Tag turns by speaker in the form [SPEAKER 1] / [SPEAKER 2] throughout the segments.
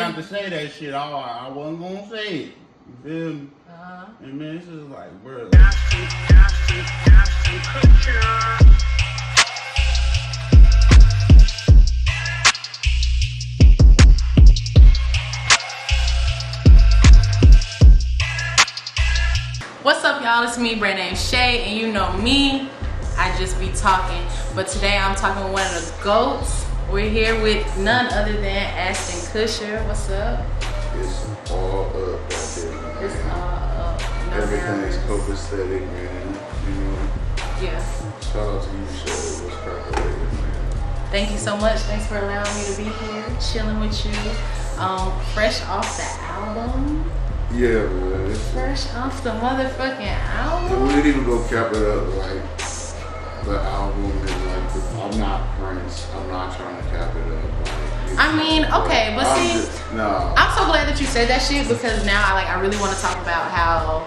[SPEAKER 1] have to say that shit. I wasn't gonna say it. You feel me? And man, it's just like, bro.
[SPEAKER 2] What's up, y'all? It's me, BRANDNAMESHAY, and you know me, I just be talking. But today I'm talking with one of the GOATs. We're here with none other than Asston Kusher. What's up?
[SPEAKER 1] It's all up out there, man.
[SPEAKER 2] It's all up. No
[SPEAKER 1] Everything's
[SPEAKER 2] nerves.
[SPEAKER 1] copacetic, man. You know.
[SPEAKER 2] Yeah.
[SPEAKER 1] Shout out to you, Shay. What's cracking, man?
[SPEAKER 2] Thank you so much. Thanks for allowing me to be here, chilling with you. Fresh off the album.
[SPEAKER 1] Yeah, man.
[SPEAKER 2] Fresh off the motherfucking album.
[SPEAKER 1] We didn't even go cap it up like the album and like I'm not Prince. I'm not trying to cap it up. Like,
[SPEAKER 2] I mean, okay, but see,
[SPEAKER 1] no.
[SPEAKER 2] I'm so glad that you said that shit because now I really want to talk about how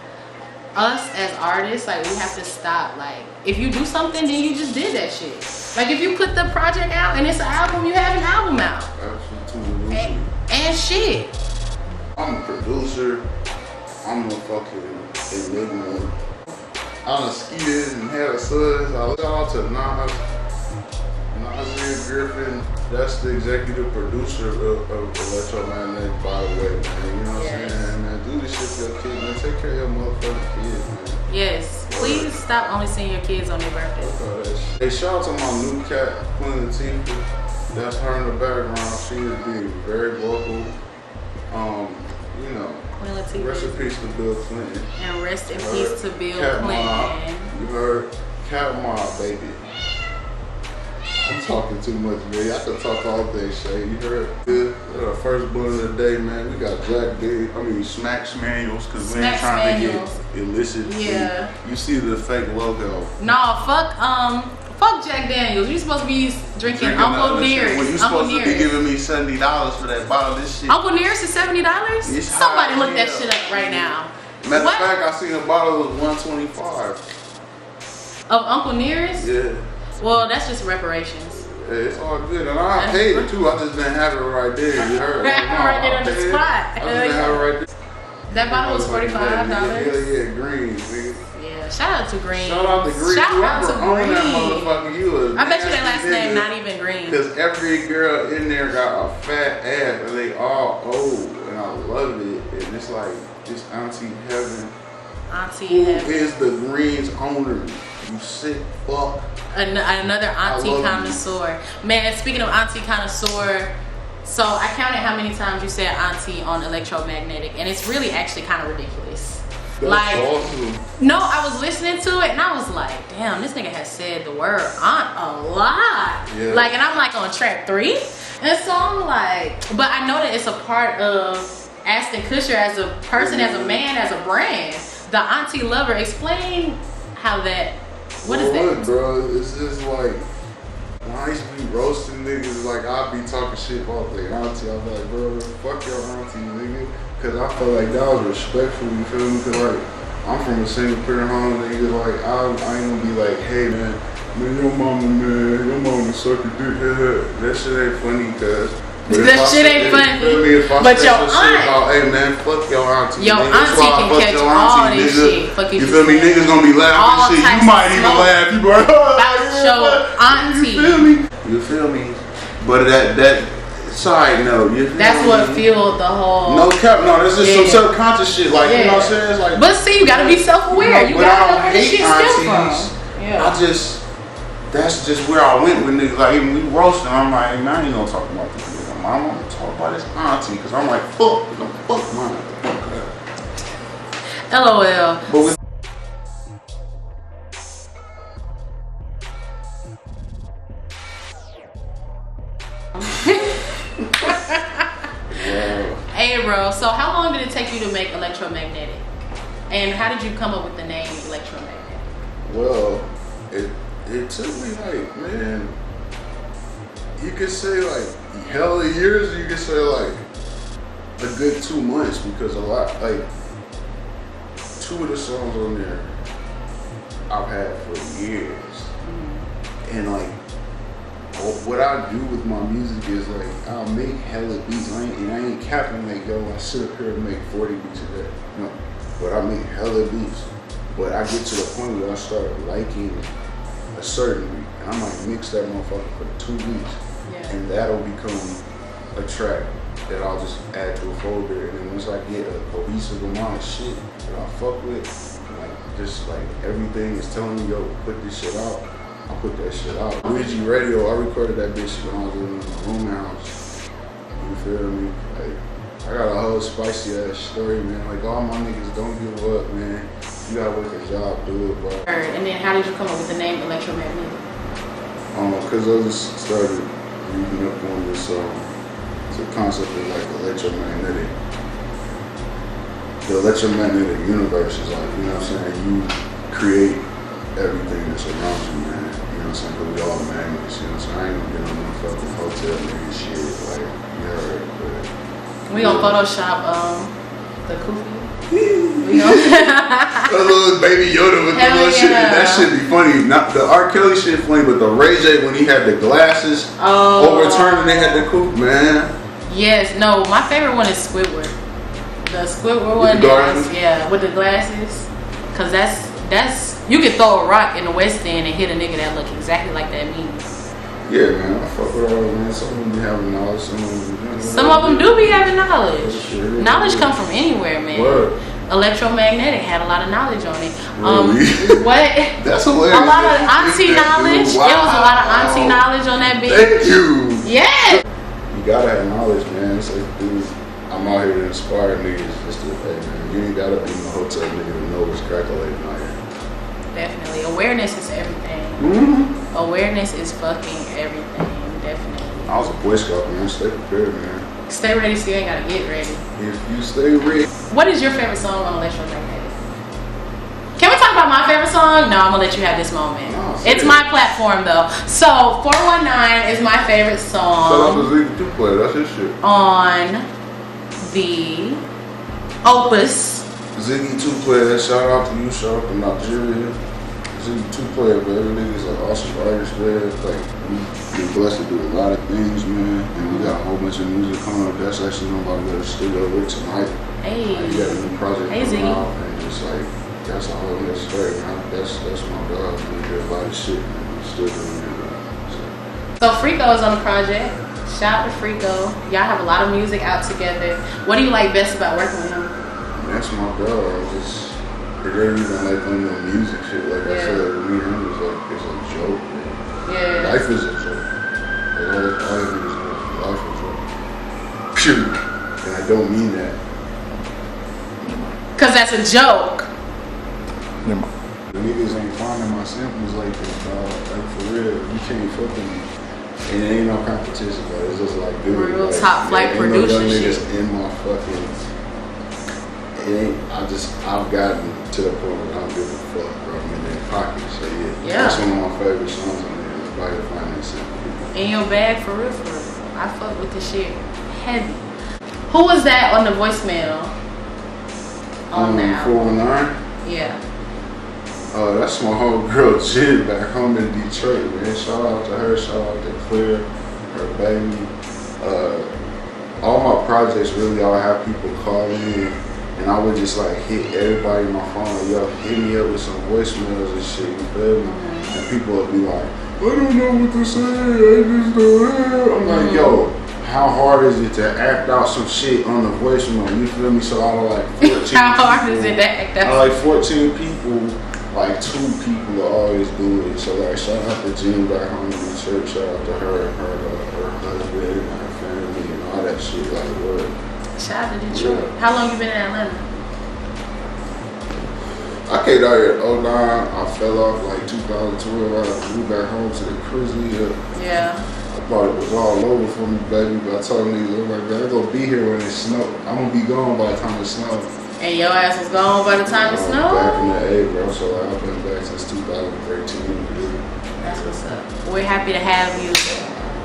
[SPEAKER 2] us as artists, like, we have to stop. Like, if you do something, then you just did that shit. Like, if you put the project out and it's an album, you have an album out.
[SPEAKER 1] Absolutely.
[SPEAKER 2] And shit.
[SPEAKER 1] I'm a producer. I'm a fucking enigma. I done skeeted and had a son. Shout out to Nasir Griffin. That's the executive producer of Electromagnetic, by the way, man. You know what I'm saying? Man, do this shit for your kids, man. Take care of your motherfucking kids, man.
[SPEAKER 2] Yes. Please stop only seeing your kids on their birthdays.
[SPEAKER 1] Hey, shout out to my new cat, Queen Latifah. That's her in the background. She is being very vocal. You know.
[SPEAKER 2] Queen Latifah.
[SPEAKER 1] Rest in peace to Bill Clinton.
[SPEAKER 2] And rest in peace to Bill
[SPEAKER 1] Cat
[SPEAKER 2] Clinton.
[SPEAKER 1] Mob. You heard? Cat Mob, baby. I'm talking too much, man. I could talk all day, Shay. You heard? Good. First blunt of the day, man. We got Smack Manuals, because we ain't trying to get illicit.
[SPEAKER 2] Yeah.
[SPEAKER 1] You see the fake logo.
[SPEAKER 2] No, fuck Jack Daniels. You're supposed to be drinking Uncle Nearest.
[SPEAKER 1] When you supposed to be giving me $70 for that bottle of this shit.
[SPEAKER 2] Uncle Nearest is $70? Somebody look that shit up right now.
[SPEAKER 1] Matter of fact, I seen a bottle of $125.
[SPEAKER 2] Of Uncle Nearest?
[SPEAKER 1] Yeah.
[SPEAKER 2] Well, that's just reparations.
[SPEAKER 1] Yeah, it's all good. And I paid it too. I just didn't have it right there. You heard?
[SPEAKER 2] Right there on the spot.
[SPEAKER 1] I just didn't have it right there.
[SPEAKER 2] That bottle was $45.
[SPEAKER 1] Yeah, green, nigga.
[SPEAKER 2] Yeah, shout out to Green.
[SPEAKER 1] Shout out to Green.
[SPEAKER 2] Shout out to
[SPEAKER 1] Green.
[SPEAKER 2] Green.
[SPEAKER 1] That motherfucker, you
[SPEAKER 2] I bet you that last name not even Green.
[SPEAKER 1] Because every girl in there got a fat ass and they all old. And I love it. And it's like, this Auntie Heaven.
[SPEAKER 2] Auntie Heaven.
[SPEAKER 1] Who is the Green's owner? You sick fuck.
[SPEAKER 2] Another auntie connoisseur. Man, speaking of auntie connoisseur, so I counted how many times you said auntie on Electromagnetic, and it's really actually kind of ridiculous.
[SPEAKER 1] That's
[SPEAKER 2] like,
[SPEAKER 1] awesome.
[SPEAKER 2] No, I was listening to it and I was like, damn, this nigga has said the word aunt a lot.
[SPEAKER 1] Yeah.
[SPEAKER 2] Like, and I'm like on track 3, and so I'm like, but I know that it's a part of Asston Kusher as a person, as a man, as a brand. The auntie lover. Explain how that. What is that?
[SPEAKER 1] Look, bro, it's just like, when I used to be roasting niggas, like, I'd be talking shit about their auntie. I'd be like, bro, fuck your auntie, nigga. Because I felt like that was respectful, you feel me? Because, like, I'm from a single parent home, nigga. Like, I ain't gonna be like, hey, man, your mama suck a dick. That shit ain't funny, cuz.
[SPEAKER 2] That shit ain't funny. But your aunt,
[SPEAKER 1] hey man, fuck your auntie.
[SPEAKER 2] Your auntie can catch all this shit. Fuck
[SPEAKER 1] you feel me? Niggas gonna be laughing shit. You might even laugh. You be like,
[SPEAKER 2] about your auntie.
[SPEAKER 1] You feel me? You feel me? But that side note,
[SPEAKER 2] that's what fueled the whole.
[SPEAKER 1] No cap, no. That's just some subconscious shit. Like you know what I'm saying? It's like,
[SPEAKER 2] but see, you gotta be self-aware. You gotta know where this shit stems from.
[SPEAKER 1] Yeah. That's just where I went with niggas. Like even we roasting, I'm like, man, I ain't gonna talk about this. I'm gonna talk about this auntie because I'm like, fuck mine.
[SPEAKER 2] LOL.
[SPEAKER 1] But with
[SPEAKER 2] Hey, bro. So how long did it take you to make Electromagnetic? And how did you come up with the name Electromagnetic?
[SPEAKER 1] Well, it took me like, man, you could say like hella years, you could say like a good 2 months because a lot, like 2 of the songs on there I've had for years. And like a what I do with my music is like I'll make hella beats. I ain't capping like yo, I sit up here and make 40 beats a day. No, but I make hella beats. But I get to the point where I start liking a certain beat, and I might mix that motherfucker for 2 weeks, and that'll become a track that I'll just add to a folder. And then once I get a cohesive amount of shit that I fuck with, like just like everything is telling me, yo, put this shit out. I put that shit out. Ouija Radio, I recorded that bitch when I was living in my room house. You feel me? Like, I got a whole spicy ass story, man. Like, all my niggas don't give up, man. You gotta work a job, do it, bro.
[SPEAKER 2] And then how did you come up with the name Electromagnetic?
[SPEAKER 1] Cause I just started reading up on this, the concept of like electromagnetic. The electromagnetic universe is like, you know what I'm saying? You create everything that's around you, man. You know what I'm saying? But we all magnets, you know what I'm saying? I ain't gonna get on no fucking hotel nigga shit, like, you heard, but.
[SPEAKER 2] We gonna Photoshop, the Kufi. We gonna.
[SPEAKER 1] A little baby Yoda with the little shit, that shit be funny. Not the R. Kelly shit funny, but the Ray J when he had the glasses overturned and they had the coupe, man.
[SPEAKER 2] Yes, no, my favorite one is Squidward. The Squidward one, with the glasses. Cause that's you could throw a rock in the West End and hit a nigga that look exactly like that meme.
[SPEAKER 1] Yeah, man, I fuck with all of them, man. Some of them be having knowledge,
[SPEAKER 2] some of them do be having knowledge. Knowledge come from anywhere, man.
[SPEAKER 1] Word.
[SPEAKER 2] Electromagnetic had a lot of knowledge on it.
[SPEAKER 1] Really?
[SPEAKER 2] What?
[SPEAKER 1] That's hilarious.
[SPEAKER 2] A lot of auntie knowledge.
[SPEAKER 1] Wow.
[SPEAKER 2] It was a lot of auntie knowledge on that bitch.
[SPEAKER 1] Thank you.
[SPEAKER 2] Yeah.
[SPEAKER 1] You gotta have knowledge, man. It's like, dude, I'm out here to inspire niggas just to, hey, man, you ain't gotta be in the hotel nigga to know what's calculating out here.
[SPEAKER 2] Definitely. Awareness is everything.
[SPEAKER 1] Mm-hmm.
[SPEAKER 2] Awareness is fucking everything. Definitely.
[SPEAKER 1] I was a Boy Scout, man. Stay prepared, man.
[SPEAKER 2] Stay ready so you ain't gotta get ready.
[SPEAKER 1] If you stay ready.
[SPEAKER 2] What is your favorite song on Electromagnetic? Can we talk about my favorite song? No, I'm gonna let you have this moment. No, it's my platform though. So 419 is my favorite song.
[SPEAKER 1] So that was Ziggy 2 Player, that's his shit.
[SPEAKER 2] On the Opus.
[SPEAKER 1] Ziggy 2 Player, shout out to you, shout out to Nigeria. Ziggy 2 Player, but every nigga's an awesome artist, man. Like, we've been blessed to do a lot of things, man. And we got a whole bunch of music coming up. That's actually about to go to the studio with tonight.
[SPEAKER 2] Hey.
[SPEAKER 1] Like, we got a new project coming out, and just like, that's a whole new story, man. That's my dog, man. We did a lot of shit, man. We still doing it.
[SPEAKER 2] So Frico is on the project. Shout out to Frico. Y'all have a lot of music out together. What do you like best about working with him?
[SPEAKER 1] That's my dog. It ain't even like on no music shit. Like I said, me and him is like, it's a joke, man.
[SPEAKER 2] Yeah.
[SPEAKER 1] Life is a joke. Like all I think is life is a joke. Period. And I don't mean that.
[SPEAKER 2] Cause that's a joke.
[SPEAKER 1] The niggas ain't finding my samples like this, dog. Like for real. You can't fuck with me. And it ain't no competition, but it's just like, dude.
[SPEAKER 2] Real
[SPEAKER 1] like,
[SPEAKER 2] top flight producer
[SPEAKER 1] niggas
[SPEAKER 2] shit.
[SPEAKER 1] in my fucking. I've gotten to the point where I don't give a fuck, bro. I'm in their pocket, so yeah. That's one of my favorite songs on there. It's by the finance.
[SPEAKER 2] In your bag, for real, for real. I fuck with the shit heavy. Who was that on the voicemail? On now.
[SPEAKER 1] 419?
[SPEAKER 2] Yeah.
[SPEAKER 1] That's my whole girl Jen back home in Detroit, man. Shout out to her, shout out to Claire, her baby. All my projects really, I would have people call in. And I would just like hit everybody in my phone, like, yo, hit me up with some voicemails and shit, you feel me? And people would be like, I don't know what to say, I just don't know. I'm like, yo, how hard is it to act out some shit on the voicemail, you feel me? So out of like 14
[SPEAKER 2] how hard is it to act out?
[SPEAKER 1] Out of like 14 people, like 2 people will always do it. So like, shout out to Jen back home in the church, shout out to her and her husband and her family and all that shit, like, what?
[SPEAKER 2] Shout out to Detroit. Yeah. How long you been in Atlanta?
[SPEAKER 1] I came out here in 09. I fell off like 2012. I moved back home to the Grizzly.
[SPEAKER 2] Yeah.
[SPEAKER 1] I thought it was all over for me, baby. But I told niggas, oh my God, I'm going to be here when it snow. I'm going to be gone by the time it snows.
[SPEAKER 2] And your ass was gone by the time it snowed?
[SPEAKER 1] Back in the 8, bro. So like, I've been back since 2013.
[SPEAKER 2] That's what's up. We're happy to have you.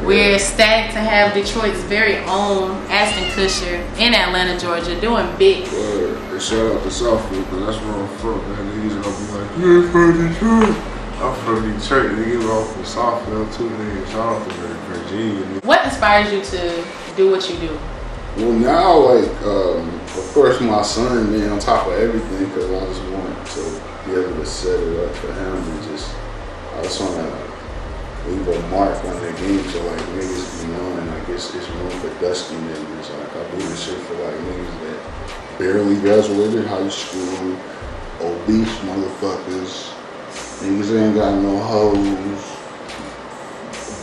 [SPEAKER 2] We're ecstatic to have Detroit's very own Asston Kusher in Atlanta, Georgia, doing big.
[SPEAKER 1] And shout out to Southfield, because that's where I'm from, man. Niggas gonna be like, you're from Detroit. I'm from Detroit, nigga. I'm from Southfield too, nigga. Shout out to Virginia, nigga.
[SPEAKER 2] What inspires you to do what you do?
[SPEAKER 1] Well, now, like, of course, my son, man, on top of everything, because I just want to be able to set it up for him and I just want to leave a mark on the game so, like, niggas be knowing, like, it's room for dusty niggas. Like, I do this shit for, like, niggas that barely graduated high school, obese motherfuckers, niggas ain't got no hoes,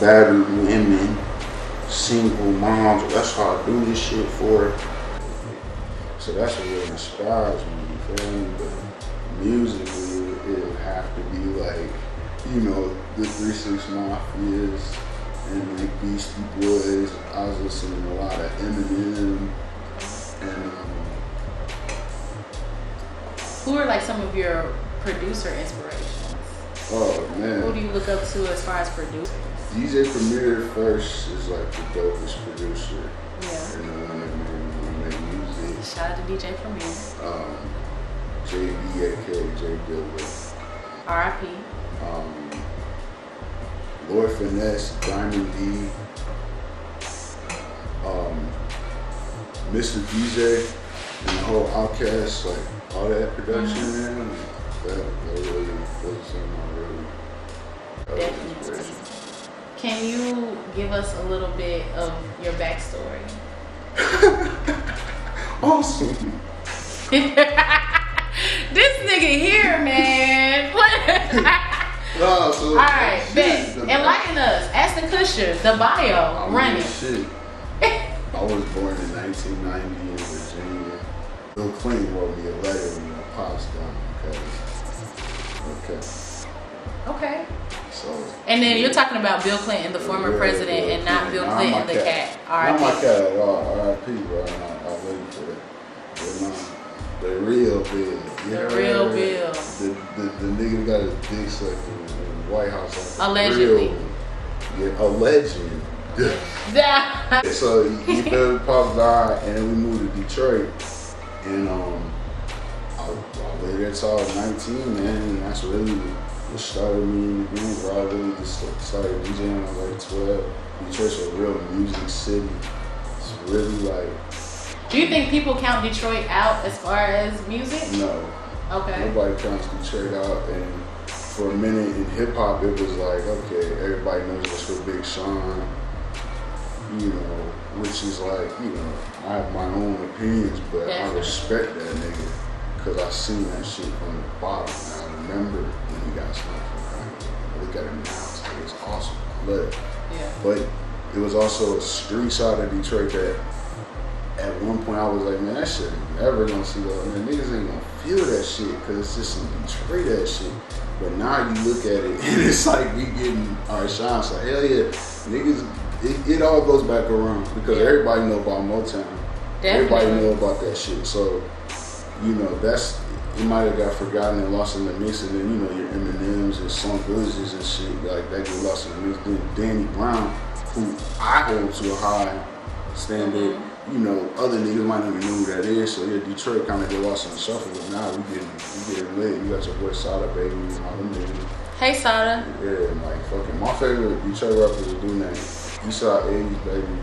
[SPEAKER 1] battered women, single moms. That's how I do this shit for. So that's what really inspires me, you feel me? But musically, it would have to be like, you know, the 3 6 Mafias and like Beastie Boys. I was listening to a lot of Eminem and
[SPEAKER 2] who are like some of your producer inspirations?
[SPEAKER 1] oh man.
[SPEAKER 2] Who do you look up to as far as producers?
[SPEAKER 1] DJ Premier first is like the dopest producer.
[SPEAKER 2] Yeah.
[SPEAKER 1] And the one that made music.
[SPEAKER 2] Shout out to DJ Premier.
[SPEAKER 1] JB, aka J Gilbert.
[SPEAKER 2] R.I.P.
[SPEAKER 1] Lord Finesse, Diamond D, Mr. DJ, and the whole Outkast, like all that production, man. That really was some
[SPEAKER 2] Definitely. Can you give us a little bit of your backstory?
[SPEAKER 1] Awesome.
[SPEAKER 2] This nigga here, man.
[SPEAKER 1] No, so
[SPEAKER 2] Alright, bet. Enlighten us. Aston Kusher, the bio, run it.
[SPEAKER 1] Shit. I was born in 1990 in Virginia. Bill Clinton wrote me a letter when my pops died because.
[SPEAKER 2] Okay.
[SPEAKER 1] So.
[SPEAKER 2] And then you're talking about Bill Clinton, the former president, and not Bill Clinton, the cat.
[SPEAKER 1] Not my cat at all. R.I.P. bro. I'm waiting for that. But no, the real Bill.
[SPEAKER 2] The real Bill.
[SPEAKER 1] The nigga got his dick sucked in the White House. Like
[SPEAKER 2] allegedly.
[SPEAKER 1] Yeah, alleged. Yeah. So he fell, Pops died, and then we moved to Detroit. And I lived there till I was 19, man, and that's really what started me in the game, bro. I really just started DJing when I was like 12. Detroit's a real music city. It's really like.
[SPEAKER 2] Do you think people count Detroit out as far as music?
[SPEAKER 1] No.
[SPEAKER 2] Okay.
[SPEAKER 1] Nobody counts Detroit out, and for a minute in hip hop, it was like, okay, everybody knows us for Big Sean, you know, which is like, you know, I have my own opinions, but I respect that nigga because I seen that shit from the bottom. And I remember when he got something from Kanye. Look at him now, so it's awesome. But it was also a street side of Detroit that. At one point, I was like, man, that shit ain't never gonna see that. Man, niggas ain't gonna feel that shit because it's just some Detroit that shit. But now you look at it and it's like we getting our shine. So hell yeah, niggas, it all goes back around because everybody know about Motown.
[SPEAKER 2] Definitely.
[SPEAKER 1] Everybody know about that shit. So, you know, that's, it might have got forgotten and lost in the mix. And then, you know, your Eminems and Slum Villages and shit, like that get lost in the mix. Then Danny Brown, who I hold to a high standard. You know, other niggas might not even know who that is, so yeah, Detroit kind of get lost in the shuffle, but now we getting lit. You got your boy Sada, baby, and all them niggas.
[SPEAKER 2] Hey, Sada.
[SPEAKER 1] Yeah, and like fucking, my favorite Detroit rapper is a dude named Eastside 80s, baby.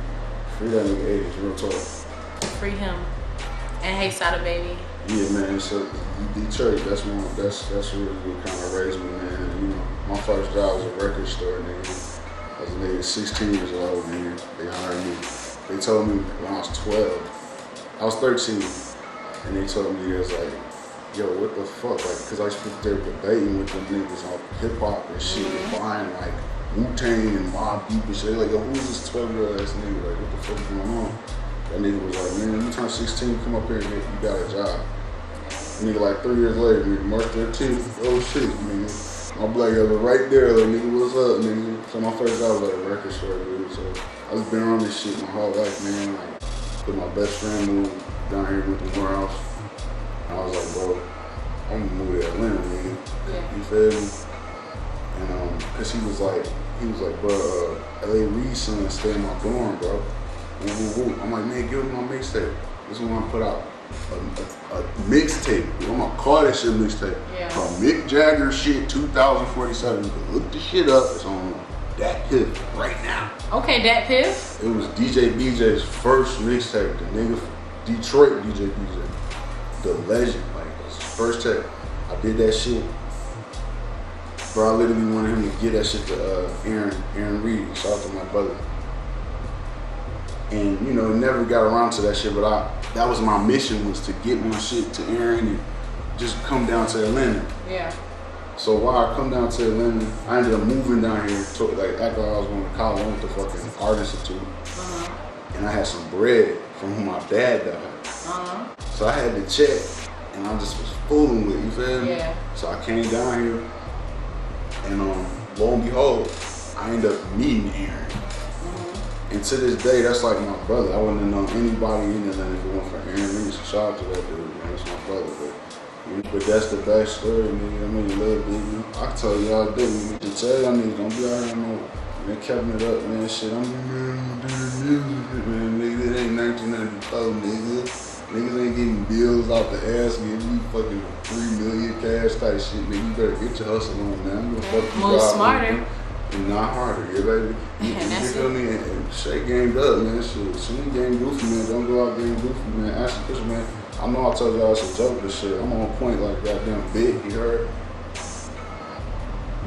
[SPEAKER 1] Free that nigga 80s, real talk.
[SPEAKER 2] Free him. And hey, Sada, baby.
[SPEAKER 1] Yeah, man, so Detroit, that's really what kind of raised me, man. And, you know, my first job was a record store, nigga. I was a nigga 16 years old, nigga. They hired me. They told me when I was 12, I was 13, and they told me, they was like, yo, what the fuck? Like, cause I used to be there debating with them niggas on hip hop and shit, and buying like Wu-Tang and Mobb Deep and shit. They like, yo, who's this 12-year-old ass nigga? Like, what the fuck is going on? That nigga was like, man, you turn 16, come up here and you got a job. Nigga, like 3 years later, nigga, March 13th, oh shit, nigga. My black guy was right there, like, nigga, what's up, nigga? So my first job was at a record store, dude, so. I was been on this shit my whole life, man. Like, with my best friend moved down here with the Morehouse. And I was like, bro, I'm gonna move to Atlanta, nigga.
[SPEAKER 2] Yeah.
[SPEAKER 1] You feel me? And cause he was like, bro, L.A. Reid's son stay in my dorm, bro. Woo, woo, woo. I'm like, man, give me my mixtape. This is what I put out. a mixtape. I'm gonna call that shit mixtape.
[SPEAKER 2] Yeah.
[SPEAKER 1] Called Mick Jagger shit 2047. You can look the shit up. It's on Dat Piff right now.
[SPEAKER 2] Okay, Dat Piff.
[SPEAKER 1] It was DJ BJ's first mixtape. The nigga from Detroit, DJ BJ, the legend. Like his first tape. I did that shit. Bro, I literally wanted him to get that shit to Aaron Reed. Shout out to my brother. And you know, never got around to that shit, but that was my mission, was to get my shit to Aaron and just come down to Atlanta.
[SPEAKER 2] Yeah.
[SPEAKER 1] So while I come down to Atlanta, I ended up moving down here to, like, after I was going to college, I went to fucking Art Institute. And I had some bread from who my dad died. So I had to check, and I just was fooling with it, you feel me?
[SPEAKER 2] Yeah.
[SPEAKER 1] So I came down here, and lo and behold, I ended up meeting Aaron. And to this day, that's like my brother. I wouldn't have known anybody in Atlanta if it weren't for Aaron Reed. So shout out to that dude, man. That's my brother. But that's the back story, nigga. I mean, little baby. I can tell y'all different. To tell y'all niggas, don't be out here no, man, keeping it up, man. Shit, I'm doing music, man. Nigga, it ain't 1994, nigga. Niggas ain't getting bills out the ass, getting you fucking 3 million cash type shit, nigga. You better get your hustle on, man. I'm gonna fuck you
[SPEAKER 2] move smarter.
[SPEAKER 1] And not harder, yeah, baby. You feel me? And Shay gamed up, man. Shit, she ain't game goofy, man. Don't go out game goofy, man. Asston Kusher, man. I know I told y'all it's a joke, this shit. I'm on point like goddamn big, you heard?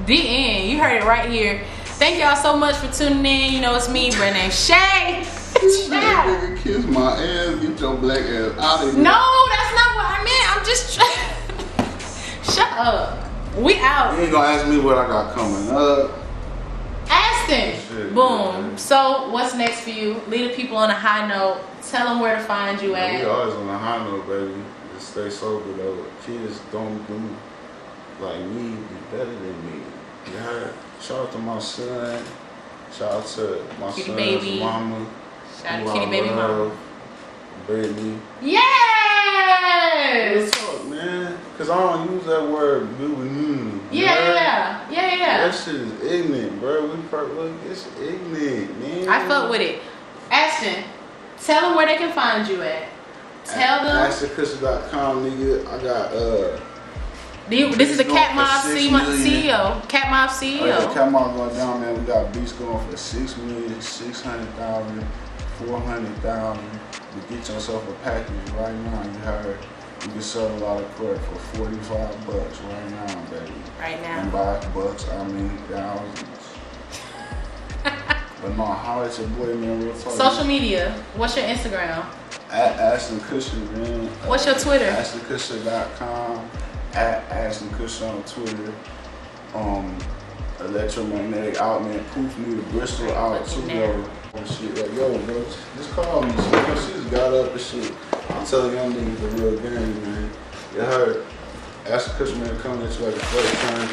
[SPEAKER 2] The end. You heard it right here. Thank y'all so much for tuning in. You know, it's me, BRANDNAMESHAY.
[SPEAKER 1] Nigga, kiss my ass, get your black ass out of here.
[SPEAKER 2] No, that's not what I meant. I'm just Shut up. We out.
[SPEAKER 1] You ain't gonna ask me what I got coming up.
[SPEAKER 2] Asston.
[SPEAKER 1] Shit,
[SPEAKER 2] Boom.
[SPEAKER 1] man.
[SPEAKER 2] So, what's next for you? Leave the people on a high note. Tell them where to find you at.
[SPEAKER 1] We always on a high note, baby. Just stay sober, though. Kids don't do like me, be better than me. You heard? Shout out to my son. Shout out to my
[SPEAKER 2] Kitty
[SPEAKER 1] son's
[SPEAKER 2] baby.
[SPEAKER 1] mama.
[SPEAKER 2] Shout out to Kitty Baby Mama.
[SPEAKER 1] Brittany.
[SPEAKER 2] Yes!
[SPEAKER 1] What's up, man? Because I don't use that word,
[SPEAKER 2] Yeah.
[SPEAKER 1] That shit is ignorant, bro. It's ignorant, man.
[SPEAKER 2] I fuck with it. Asston, tell them where they can find you at. Tell them.
[SPEAKER 1] AstonKusher.com, nigga. I got,
[SPEAKER 2] this is the Cat Mob
[SPEAKER 1] 6
[SPEAKER 2] CEO.
[SPEAKER 1] million.
[SPEAKER 2] Cat Mob CEO.
[SPEAKER 1] Oh, yeah, Cat Mob going down, man. We got beats going for 6,600,000, 400,000. You get yourself a package right now. You heard. You can sell a lot of crack for $45 right now, baby.
[SPEAKER 2] Right now.
[SPEAKER 1] And by bucks, I mean thousands. But no, how is your boy, man? Real talk.
[SPEAKER 2] Social media. What's your Instagram?
[SPEAKER 1] At Asston Kusher, man.
[SPEAKER 2] What's your Twitter?
[SPEAKER 1] AstonKusher.com. At Asston Kusher on Twitter. Electromagnetic out, man. Poof me to Bristol out too, yo. Shit, like, yo, bro, just call me. She just got up and shit. I'm telling young niggas the real game, man. You heard? Asston Kusher, man, coming at you like a first time.